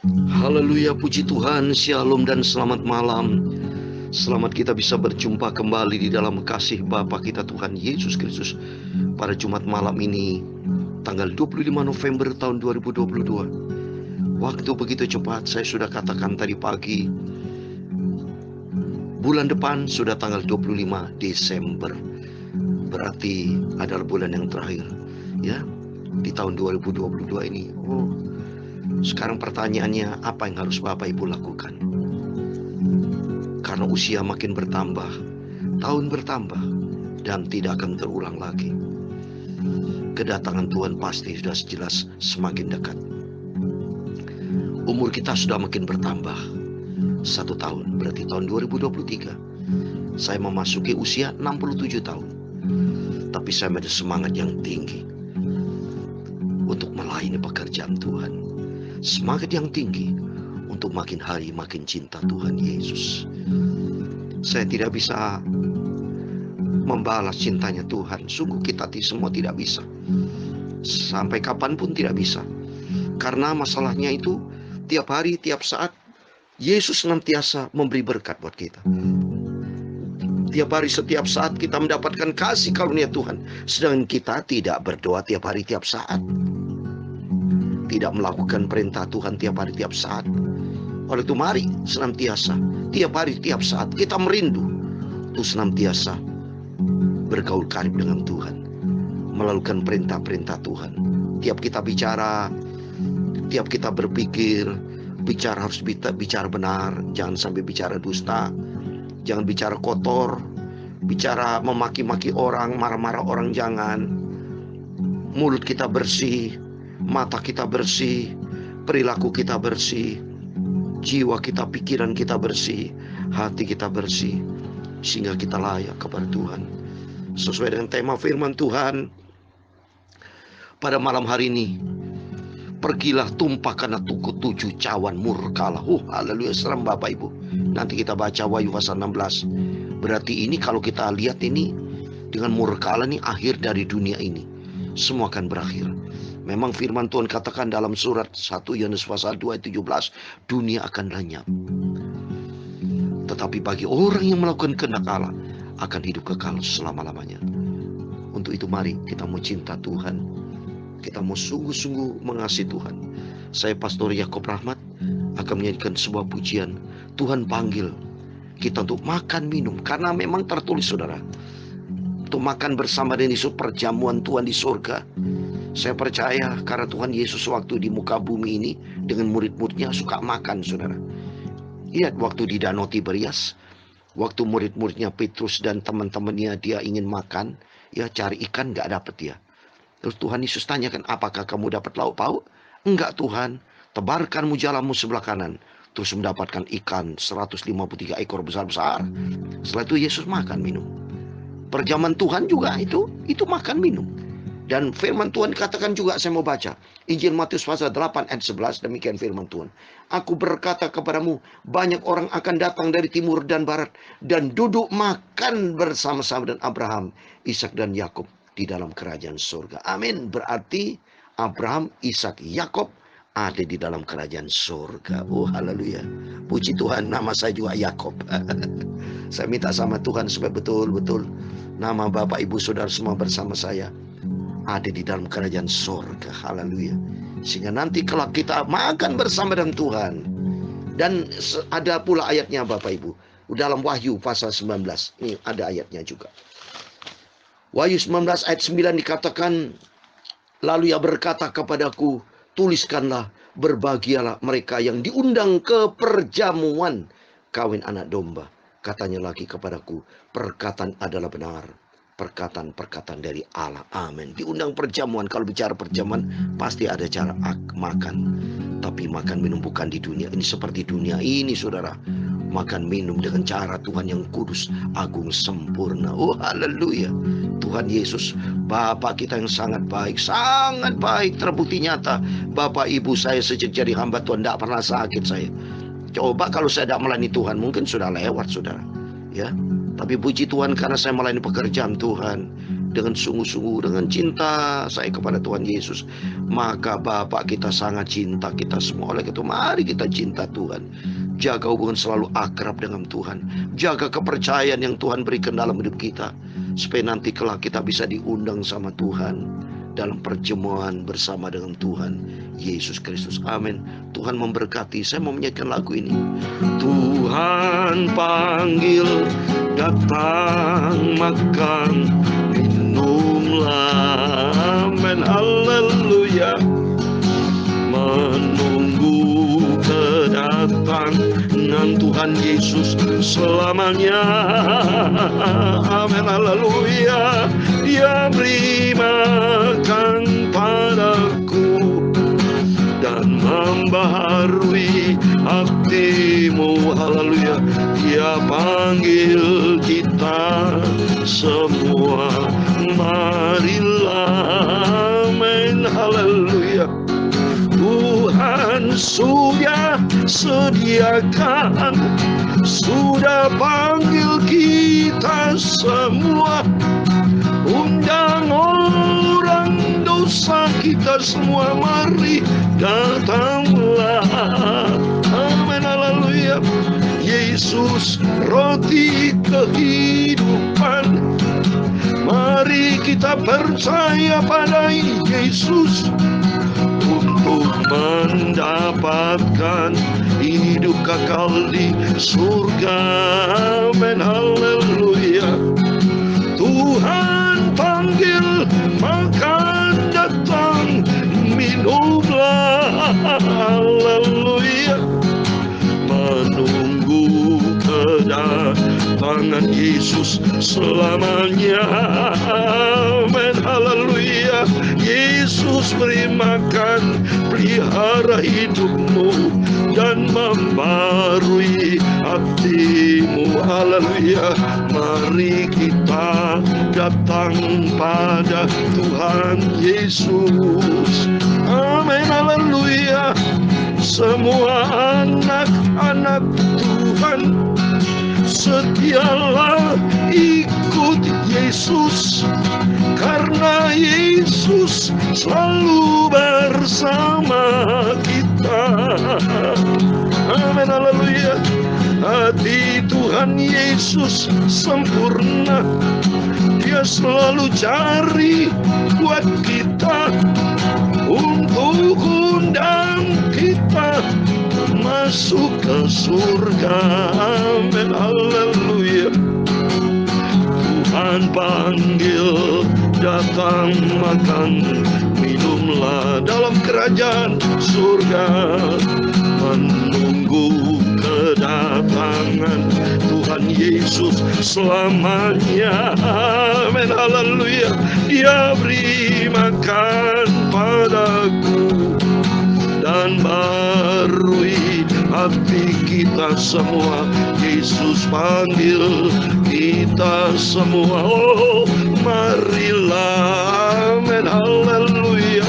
Haleluya, puji Tuhan, shalom dan selamat malam. Selamat kita bisa berjumpa kembali di dalam kasih Bapa kita Tuhan Yesus Kristus pada Jumat malam ini, tanggal 25 November tahun 2022. Waktu begitu cepat, saya sudah katakan tadi pagi, bulan depan sudah tanggal 25 Desember. Berarti adalah bulan yang terakhir ya di tahun 2022 ini. Sekarang pertanyaannya, apa yang harus Bapak Ibu lakukan? Karena usia makin bertambah, tahun bertambah, dan tidak akan terulang lagi. Kedatangan Tuhan pasti sudah jelas semakin dekat. Umur kita sudah makin bertambah. 1 tahun, berarti tahun 2023. Saya memasuki usia 67 tahun. Tapi saya ada semangat yang tinggi untuk melayani pekerjaan Tuhan. Semangat yang tinggi untuk makin hari makin cinta Tuhan Yesus. Saya tidak bisa membalas cintanya Tuhan. Sungguh kita semua tidak bisa. Sampai kapanpun tidak bisa. Karena masalahnya itu tiap hari, tiap saat Yesus senantiasa memberi berkat buat kita. Tiap hari, setiap saat kita mendapatkan kasih karunia Tuhan. Sedangkan kita tidak berdoa tiap hari, tiap saat. Tidak melakukan perintah Tuhan tiap hari, tiap saat. Oleh itu mari senantiasa, tiap hari, tiap saat kita merindu untuk senantiasa bergaul karib dengan Tuhan, melakukan perintah-perintah Tuhan. Tiap kita bicara, tiap kita berpikir, bicara harus bicara benar, jangan sampai bicara dusta, jangan bicara kotor, bicara memaki-maki orang, marah-marah orang, jangan. Mulut kita bersih, mata kita bersih, perilaku kita bersih, jiwa kita, pikiran kita bersih, hati kita bersih, sehingga kita layak kepada Tuhan. Sesuai dengan tema firman Tuhan pada malam hari ini, pergilah tumpahkanlah 7 cawan murkalah. Haleluya, seram Bapak Ibu. Nanti kita baca Wahyu pasal 16. Berarti ini kalau kita lihat ini dengan murkalah ini akhir dari dunia ini. Semua akan berakhir. Memang firman Tuhan katakan dalam surat 1 Yohanes pasal 2 ayat 17, dunia akan lenyap. Tetapi bagi orang yang melakukan kehendak Allah akan hidup kekal selama-lamanya. Untuk itu mari kita mau cinta Tuhan. Kita mau sungguh-sungguh mengasihi Tuhan. Saya Pastor Yakob Rahmat akan menyanyikan sebuah pujian. Tuhan panggil kita untuk makan minum. Karena memang tertulis saudara, untuk makan bersama dengan Yesus, perjamuan Tuhan di surga. Saya percaya karena Tuhan Yesus waktu di muka bumi ini dengan murid-muridnya suka makan saudara. Lihat waktu di Danau Tiberias, waktu murid-muridnya Petrus dan teman-temannya dia ingin makan, ya cari ikan gak dapet dia. Terus Tuhan Yesus tanyakan, apakah kamu dapat lauk pauk? Enggak Tuhan, tebarkan mujalammu sebelah kanan. Terus mendapatkan ikan 153 ekor besar-besar. Setelah itu Yesus makan minum. Perjamuan Tuhan juga itu makan minum. Dan firman Tuhan katakan juga, saya mau baca Injil Matius pasal 8 ayat 11, demikian firman Tuhan. Aku berkata kepadamu, banyak orang akan datang dari timur dan barat dan duduk makan bersama-sama dengan Abraham, Ishak dan Yakub di dalam kerajaan surga. Amin. Berarti Abraham, Ishak, Yakub ada di dalam kerajaan surga. Oh haleluya. Puji Tuhan, nama saya juga Yakub. Saya minta sama Tuhan supaya betul-betul nama Bapak Ibu Saudara semua bersama saya ada di dalam kerajaan surga. Haleluya. Sehingga nanti kalau kita makan bersama dengan Tuhan. Dan ada pula ayatnya Bapak Ibu, dalam Wahyu pasal 19. Ini ada ayatnya juga. Wahyu 19 ayat 9 dikatakan, lalu ia berkata kepadaku, tuliskanlah, berbahagialah mereka yang diundang ke perjamuan kawin anak domba. Katanya lagi kepadaku, perkataan adalah benar, perkataan-perkataan dari Allah. Amin. Diundang perjamuan. Kalau bicara perjamuan pasti ada cara makan. Tapi makan minum bukan di dunia ini seperti dunia ini saudara. Makan minum dengan cara Tuhan yang kudus, agung, sempurna. Oh haleluya. Tuhan Yesus, Bapa kita yang sangat baik terbukti nyata. Bapak Ibu saya sejak jadi hamba Tuhan tidak pernah sakit saya. Coba kalau saya tidak melayani Tuhan mungkin sudah lewat saudara. Ya. Tapi puji Tuhan karena saya melayani pekerjaan Tuhan. dengan sungguh-sungguh, dengan cinta saya kepada Tuhan Yesus, maka Bapa kita sangat cinta kita semua. Oleh itu mari kita cinta Tuhan. Jaga hubungan selalu akrab dengan Tuhan. Jaga kepercayaan yang Tuhan berikan dalam hidup kita, supaya nanti kelak kita bisa diundang sama Tuhan dalam perjamuan bersama dengan Tuhan Yesus Kristus. Amin. Tuhan memberkati. Saya mau menyanyikan lagu ini. Tuhan panggil, datang makan minumlah. Amin. Haleluya. Menunggu kedatangan Tuhan Yesus selamanya. Amin. Haleluya. Dia beri makan padaku dan membaharui hatimu. Haleluya. Dia panggil kita semua, marilah. Amin. Haleluya. Tuhan sudah sediakan, sudah panggil kita semua. Undang orang dosa kita semua, mari datanglah. Amin. Haleluya. Yesus roti kehidupan, mari kita percaya pada Yesus untuk mendapatkan hidup kekal di surga. Amin. Haleluya. Tuhan panggil, maka datang minumlah. Haleluya. Menunggu kedatangan Yesus selamanya. Amin. Haleluya. Yesus beri makan, pelihara hidupmu dan membarui hatimu. Haleluya. Mari kita datang pada Tuhan Yesus. Amin. Haleluya. Semua anak-anak Tuhan, setialah ikut Yesus, karena Yesus selalu bersama kita. Amin. Haleluya. Hati Tuhan Yesus sempurna, Dia selalu cari buat kita, untuk undang kita masuk ke surga. Amin. Haleluya. Tuhan panggil, datang makan minumlah dalam kerajaan surga. Menunggu kedatangan Tuhan Yesus selamanya. Amin. Haleluya. Dia beri makan padaku dan barui hati kita semua. Yesus panggil kita semua. Oh, marilah. Amin. Haleluya.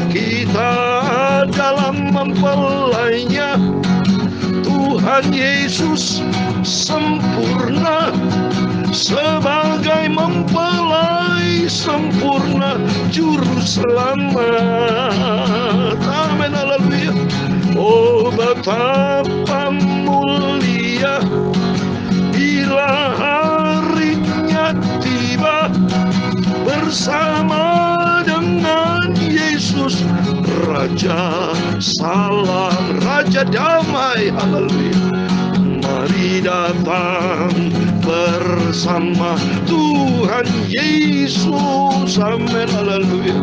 Kita dalam mempelainya. Tuhan Yesus sempurna, sebagai mempelai sempurna, juru selamat. Amin. Haleluya. Oh, betapa mulia bila harinya tiba, bersama dengan Yesus, Raja salam, Raja damai. Haleluya. Mari datang bersama Tuhan Yesus. Amin. Haleluya.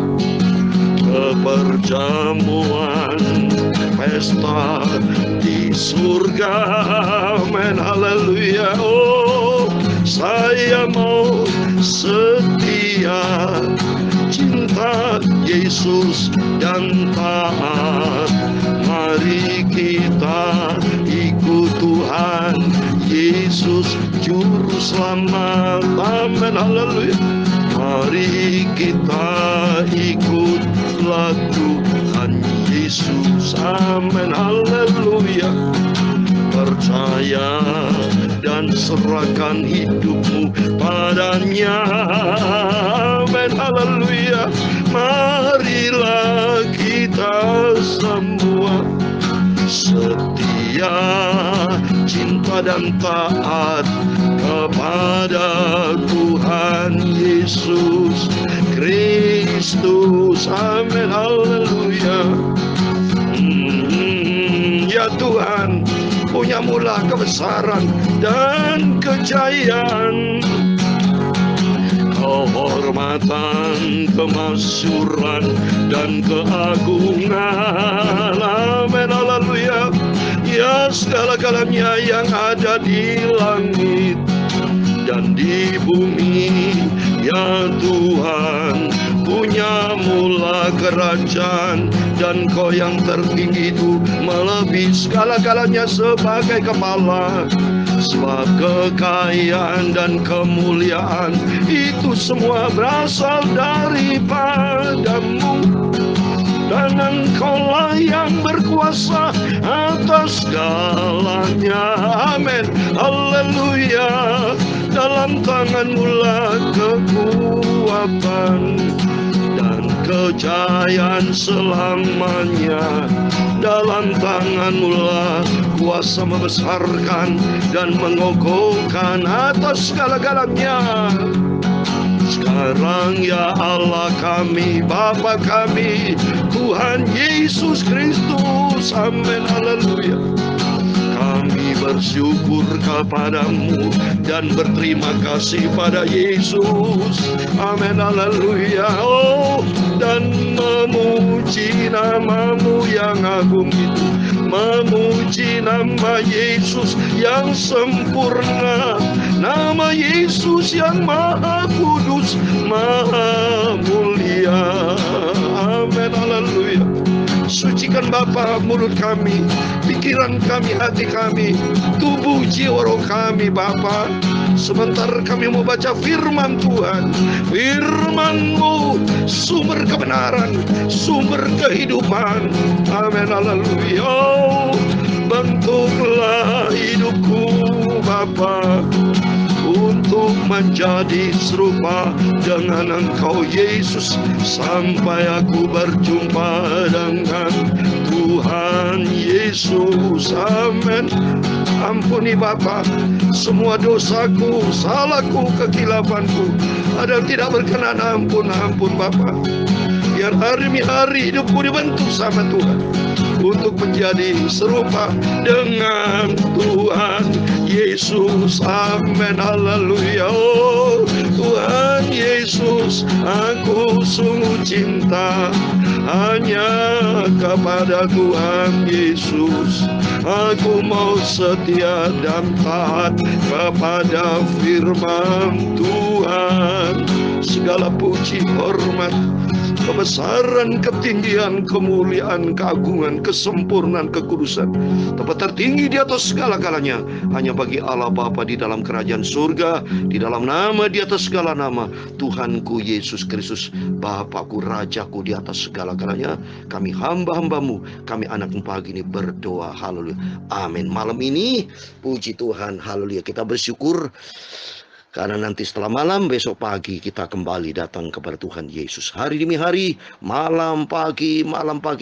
Ke perjamuan pesta di surga. Amin. Haleluya. Oh, saya mau setia, cinta Yesus dan taat. Mari kita ikut Tuhan Yesus, juru selamat. Amin. Haleluya. Mari kita ikutlah Tuhan Yesus. Amin. Haleluya. Percaya dan serahkan hidupmu padanya. Amin, haleluya. Marilah kita semua setia, cinta dan taat kepada Tuhan Yesus Kristus. Amin, haleluya. Ya Tuhan, punyamulah kebesaran dan kejayaan, kehormatan, kemasyuran, dan keagungan. Amin, haleluya. Ya segala-galanya yang ada di langit dan di bumi, ya Tuhan, punyamulah kerajaan, dan Kau yang tertinggi itu melebihi segala-galanya sebagai kepala. Sebab kekayaan dan kemuliaan itu semua berasal daripadamu, dan Engkaulah yang berkuasa atas segalanya. Amin, haleluya. Dalam tangan-Mu lah kekuatan dan kejayaan selamanya. Dalam tangan-Mu lah kuasa membesarkan dan mengokohkan atas segala-galanya. Sekarang ya Allah kami, Bapa kami, Tuhan Yesus Kristus. Amin, haleluya. Kami bersyukur kepadamu dan berterima kasih pada Yesus. Amin, haleluya. Oh, dan memuji nama-Mu yang agung itu, memuji nama Yesus yang sempurna, nama Yesus yang maha kudus, maha mulia. Amin, haleluya. Sucikan Bapa mulut kami, pikiran kami, hati kami, tubuh jiwa roh kami Bapa. Sebentar kami mau baca firman Tuhan. Firman-Mu sumber kebenaran, sumber kehidupan. Amin, haleluya. Oh, bentuklah hidupku Bapa untuk menjadi serupa dengan Engkau Yesus, sampai aku berjumpa dengan Tuhan Yesus. Amin. Ampuni Bapa semua dosaku, salahku, kekilafanku. Ada yang tidak berkenan, ampun Bapa. Biar hari demi hari hidupku dibentuk sama Tuhan untuk menjadi serupa dengan Tuhan Yesus. Amin, haleluya. Oh Tuhan Yesus, aku sungguh cinta hanya kepada Tuhan Yesus. Aku mau setia dan taat kepada firman Tuhan. Segala puji, hormat, kebesaran, ketinggian, kemuliaan, keagungan, kesempurnaan, kekudusan, tempat tertinggi di atas segala-galanya hanya bagi Allah Bapa di dalam kerajaan surga, di dalam nama di atas segala nama, Tuhanku Yesus Kristus, Bapakku, Rajaku di atas segala-galanya. Kami hamba-hamba-Mu, kami anak-Mu pagi ini berdoa, haleluya, amin. Malam ini puji Tuhan, haleluya, kita bersyukur karena nanti setelah malam, besok pagi kita kembali datang kepada Tuhan Yesus. Hari demi hari, malam pagi,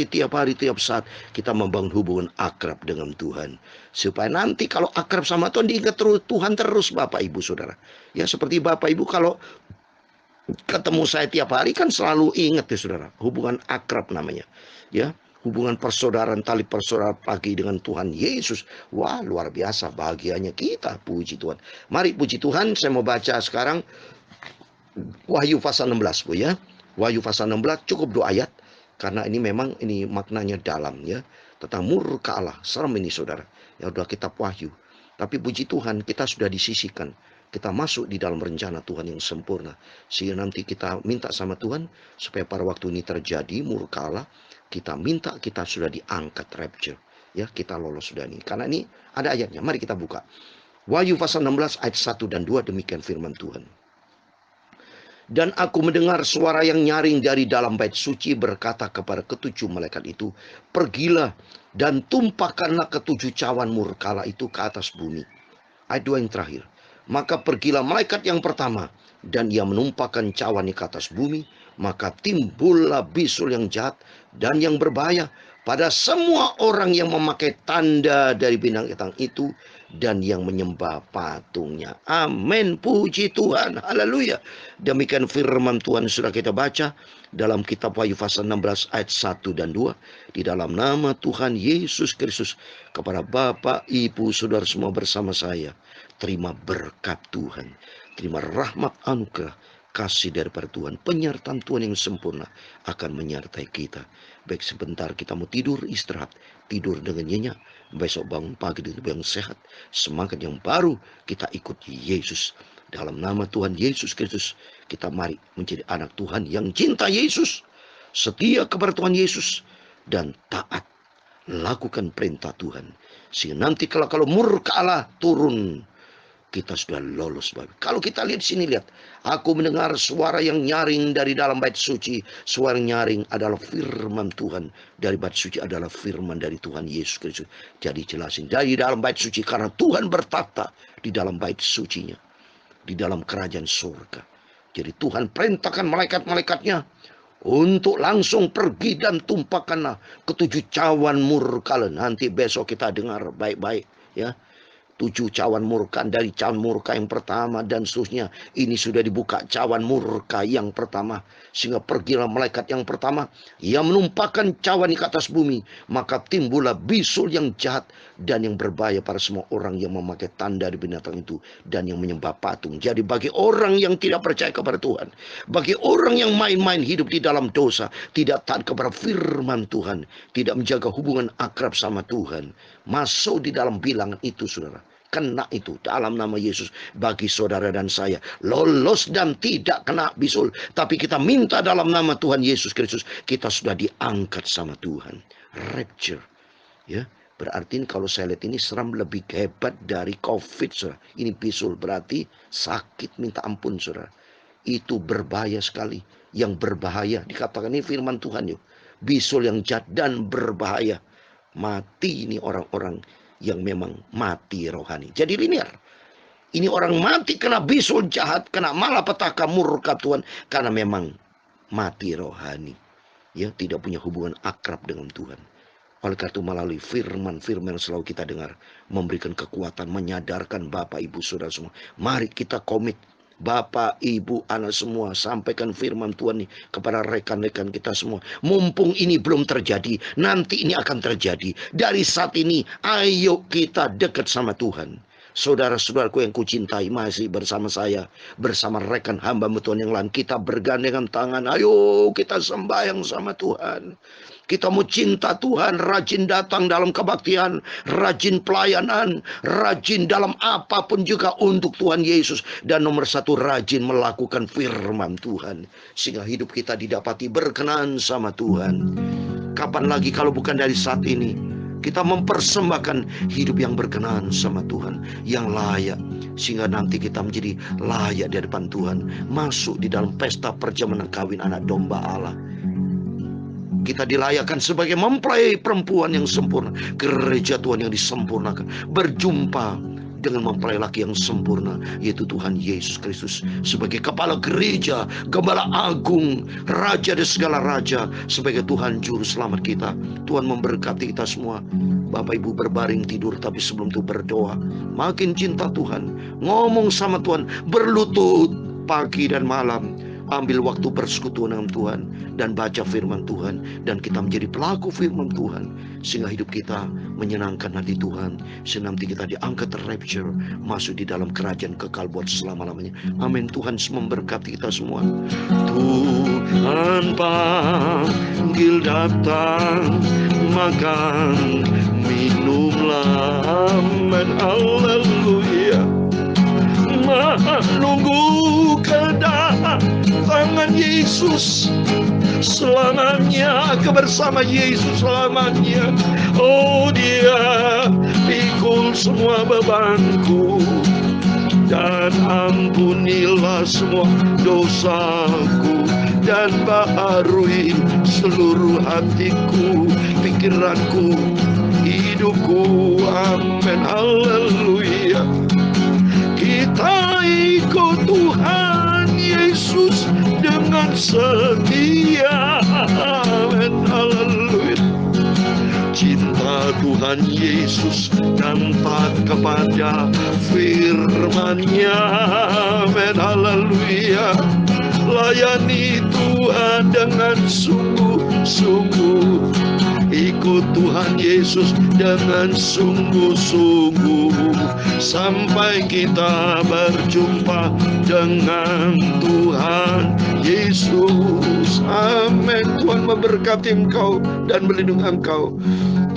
tiap hari, tiap saat kita membangun hubungan akrab dengan Tuhan. Supaya nanti kalau akrab sama Tuhan, diingat terus Tuhan terus Bapak Ibu Saudara. Ya seperti Bapak Ibu kalau ketemu saya tiap hari kan selalu ingat ya Saudara. Hubungan akrab namanya. Ya. Hubungan persaudaraan, tali persaudaraan pagi dengan Tuhan Yesus. Wah, luar biasa bahagianya kita, puji Tuhan. Mari puji Tuhan, saya mau baca sekarang Wahyu pasal 16 Bu ya. Wahyu pasal 16 cukup 2 ayat, karena ini memang ini maknanya dalam ya. Tentang murka Allah, serem ini Saudara. Ya udah kitab Wahyu. Tapi puji Tuhan kita sudah disisihkan. Kita masuk di dalam rencana Tuhan yang sempurna. Sehingga nanti kita minta sama Tuhan supaya pada waktu ini terjadi murka Allah, kita minta kita sudah diangkat rapture. Ya, kita lolos sudah nih. Karena ini ada ayatnya. Mari kita buka. Wahyu pasal 16 ayat 1 dan 2 demikian firman Tuhan. Dan aku mendengar suara yang nyaring dari dalam bait suci berkata kepada ketujuh malaikat itu, pergilah dan tumpahkanlah ketujuh cawan murka Allah itu ke atas bumi. Ayat 2 yang terakhir. Maka pergilah malaikat yang pertama, dan ia menumpahkan cawannya ke atas bumi. Maka timbullah bisul yang jahat dan yang berbahaya pada semua orang yang memakai tanda dari binatang itu dan yang menyembah patungnya. Amin, puji Tuhan, haleluya. Demikian firman Tuhan sudah kita baca dalam kitab Wahyu pasal 16 ayat 1 dan 2. Di dalam nama Tuhan Yesus Kristus, kepada Bapak, Ibu, Saudara semua bersama saya, terima berkat Tuhan, terima rahmat anugerah, kasih daripada Tuhan, penyertaan Tuhan yang sempurna akan menyertai kita. Baik sebentar kita mau tidur, istirahat, tidur dengan nyenyak, besok bangun pagi dengan yang sehat, semangat yang baru, kita ikut Yesus. Dalam nama Tuhan Yesus Kristus, kita mari menjadi anak Tuhan yang cinta Yesus, setia kepada Tuhan Yesus, dan taat, lakukan perintah Tuhan. Sehingga nanti kalau murka Allah turun, kita sudah lolos. Kalau kita lihat sini, lihat, aku mendengar suara yang nyaring dari dalam bait suci. Suara yang nyaring adalah firman Tuhan. Dari bait suci adalah firman dari Tuhan Yesus Kristus. Jadi jelasin dari dalam bait suci, karena Tuhan bertata di dalam bait sucinya, di dalam kerajaan surga. Jadi Tuhan perintahkan malaikat-malaikatnya untuk langsung pergi dan tumpahkanlah ketujuh cawan murka. Nanti besok kita dengar baik-baik, ya. 7 cawan murka, dari cawan murka yang pertama dan seterusnya. Ini sudah dibuka cawan murka yang pertama. Sehingga pergilah malaikat yang pertama, ia menumpahkan cawan ke atas bumi. Maka timbullah bisul yang jahat dan yang berbahaya pada semua orang yang memakai tanda di binatang itu dan yang menyembah patung. Jadi bagi orang yang tidak percaya kepada Tuhan, bagi orang yang main-main hidup di dalam dosa, tidak taat kepada firman Tuhan, tidak menjaga hubungan akrab sama Tuhan, masuk di dalam bilangan itu, saudara. Kena itu dalam nama Yesus. Bagi saudara dan saya, lolos dan tidak kena bisul. Tapi kita minta dalam nama Tuhan Yesus Kristus, kita sudah diangkat sama Tuhan. Rapture, ya. Berarti kalau saya lihat ini seram lebih hebat dari COVID, saudara. Ini bisul berarti sakit minta ampun, saudara. Itu berbahaya sekali. Yang berbahaya dikatakan ini firman Tuhan, yuk. Bisul yang jahat dan berbahaya. Mati ini orang-orang yang memang mati rohani. Jadi linear. Ini orang mati kena bisul jahat, kena malapetaka murka Tuhan, karena memang mati rohani. Ya, tidak punya hubungan akrab dengan Tuhan. Oleh karena itu melalui firman-firman yang selalu kita dengar, memberikan kekuatan, menyadarkan Bapak, Ibu, Saudara semua. Mari kita komit. Bapak, Ibu, anak semua, sampaikan firman Tuhan nih kepada rekan-rekan kita semua. Mumpung ini belum terjadi, nanti ini akan terjadi. Dari saat ini, ayo kita dekat sama Tuhan. Saudara-saudaraku yang kucintai, masih bersama saya, bersama rekan hamba Tuhan yang lain, kita bergandengan tangan. Ayo kita sembahyang sama Tuhan. Kita mau cinta Tuhan, rajin datang dalam kebaktian, rajin pelayanan, rajin dalam apapun juga untuk Tuhan Yesus. Dan nomor satu, rajin melakukan firman Tuhan. Sehingga hidup kita didapati berkenan sama Tuhan. Kapan lagi kalau bukan dari saat ini, kita mempersembahkan hidup yang berkenan sama Tuhan, yang layak. Sehingga nanti kita menjadi layak di hadapan Tuhan, masuk di dalam pesta perjamuan kawin anak domba Allah. Kita dilayakkan sebagai mempelai perempuan yang sempurna, gereja Tuhan yang disempurnakan, berjumpa dengan mempelai laki yang sempurna, yaitu Tuhan Yesus Kristus sebagai kepala gereja, gembala agung, raja dari segala raja, sebagai Tuhan juru selamat kita. Tuhan memberkati kita semua. Bapak Ibu berbaring tidur, tapi sebelum itu berdoa, makin cinta Tuhan, ngomong sama Tuhan, berlutut pagi dan malam. Ambil waktu bersekutu dengan Tuhan dan baca firman Tuhan, dan kita menjadi pelaku firman Tuhan, sehingga hidup kita menyenangkan hati Tuhan, sehingga nanti kita diangkat rapture, masuk di dalam kerajaan kekal buat selama-lamanya. Amin. Tuhan memberkati kita semua. Tuhan panggil datang, makan minumlah. Amin. Haleluya. Menunggu kedatangan Yesus selamanya, kebersama Yesus selamanya. Oh, Dia pikul semua bebanku dan ampunilah semua dosaku, dan baharui seluruh hatiku, pikiranku, hidupku. Amin. Haleluya. Kita ikut Tuhan Yesus dengan setia. Amin. Haleluya. Cinta Tuhan Yesus dan taat kepada firman-Nya. Amin. Haleluya. Layani Tuhan dengan sungguh-sungguh. Ikut Tuhan Yesus dengan sungguh-sungguh sampai kita berjumpa dengan Tuhan Yesus. Amin. Tuhan memberkati engkau dan melindungi engkau.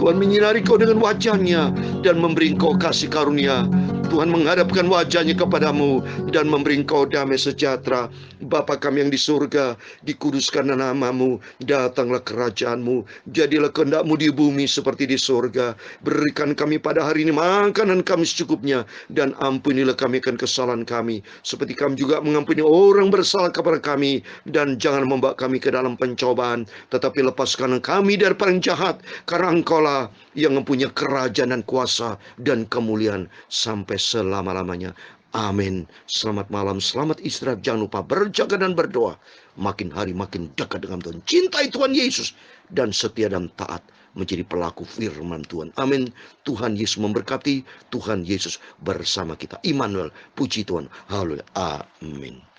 Tuhan menyinari kau dengan wajah-Nya dan memberi engkau kasih karunia. Tuhan menghadapkan wajah-Nya kepadamu dan memberi engkau damai sejahtera. Bapa kami yang di surga, dikuduskanlah nama-Mu, datanglah kerajaan-Mu, jadilah kehendak-Mu di bumi seperti di surga. Berikan kami pada hari ini makanan kami secukupnya, dan ampunilah kami akan kesalahan kami, seperti kami juga mengampuni orang bersalah kepada kami. Dan jangan membawa kami ke dalam pencobaan, tetapi lepaskan kami dari orang jahat, karena Engkau-lah yang mempunyai kerajaan dan kuasa dan kemuliaan sampai selama-lamanya. Amin. Selamat malam, selamat istirahat. Jangan lupa berjaga dan berdoa. Makin hari makin dekat dengan Tuhan. Cintai Tuhan Yesus dan setia dan taat menjadi pelaku firman Tuhan. Amin. Tuhan Yesus memberkati. Tuhan Yesus bersama kita. Immanuel. Puji Tuhan. Haleluya. Amin.